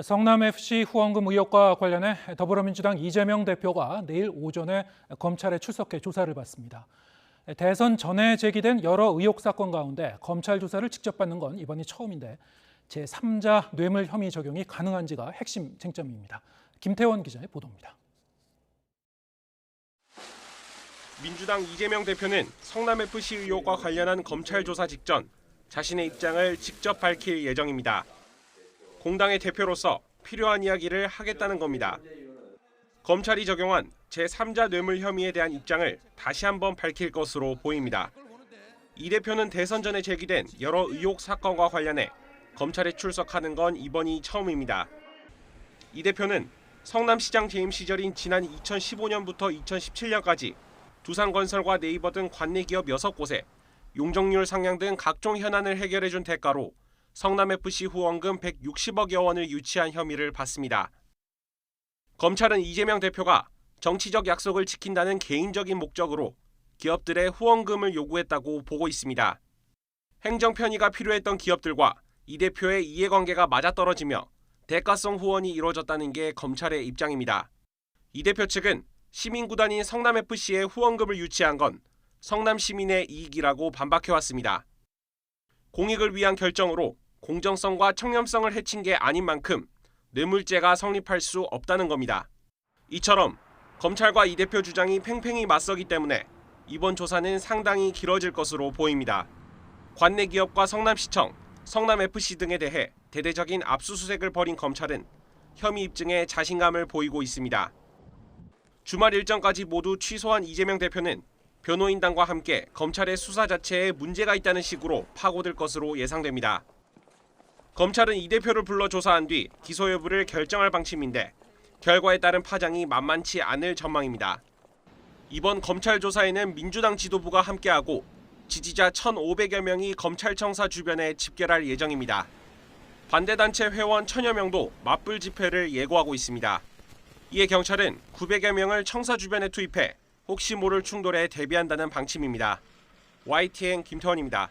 성남FC 후원금 의혹과 관련해 더불어민주당 이재명 대표가 내일 오전에 검찰에 출석해 조사를 받습니다. 대선 전에 제기된 여러 의혹 사건 가운데 검찰 조사를 직접 받는 건 이번이 처음인데 제3자 뇌물 혐의 적용이 가능한지가 핵심 쟁점입니다. 김태원 기자의 보도입니다. 민주당 이재명 대표는 성남FC 의혹과 관련한 검찰 조사 직전 자신의 입장을 직접 밝힐 예정입니다. 공당의 대표로서 필요한 이야기를 하겠다는 겁니다. 검찰이 적용한 제3자 뇌물 혐의에 대한 입장을 다시 한번 밝힐 것으로 보입니다. 이 대표는 대선 전에 제기된 여러 의혹 사건과 관련해 검찰에 출석하는 건 이번이 처음입니다. 이 대표는 성남시장 재임 시절인 지난 2015년부터 2017년까지 두산건설과 네이버 등 관내 기업 6곳에 용적률 상향 등 각종 현안을 해결해준 대가로 성남FC 후원금 160억여 원을 유치한 혐의를 받습니다. 검찰은 이재명 대표가 정치적 약속을 지킨다는 개인적인 목적으로 기업들의 후원금을 요구했다고 보고 있습니다. 행정 편의가 필요했던 기업들과 이 대표의 이해관계가 맞아떨어지며 대가성 후원이 이루어졌다는 게 검찰의 입장입니다. 이 대표 측은 시민구단인 성남FC에 후원금을 유치한 건 성남 시민의 이익이라고 반박해왔습니다. 공익을 위한 결정으로 공정성과 청렴성을 해친 게 아닌 만큼 뇌물죄가 성립할 수 없다는 겁니다. 이처럼 검찰과 이 대표 주장이 팽팽히 맞서기 때문에 이번 조사는 상당히 길어질 것으로 보입니다. 관내 기업과 성남시청, 성남FC 등에 대해 대대적인 압수수색을 벌인 검찰은 혐의 입증에 자신감을 보이고 있습니다. 주말 일정까지 모두 취소한 이재명 대표는 변호인단과 함께 검찰의 수사 자체에 문제가 있다는 식으로 파고들 것으로 예상됩니다. 검찰은 이 대표를 불러 조사한 뒤 기소 여부를 결정할 방침인데 결과에 따른 파장이 만만치 않을 전망입니다. 이번 검찰 조사에는 민주당 지도부가 함께하고 지지자 1,500여 명이 검찰청사 주변에 집결할 예정입니다. 반대단체 회원 1,000여 명도 맞불 집회를 예고하고 있습니다. 이에 경찰은 900여 명을 청사 주변에 투입해 혹시 모를 충돌에 대비한다는 방침입니다. YTN 김태원입니다.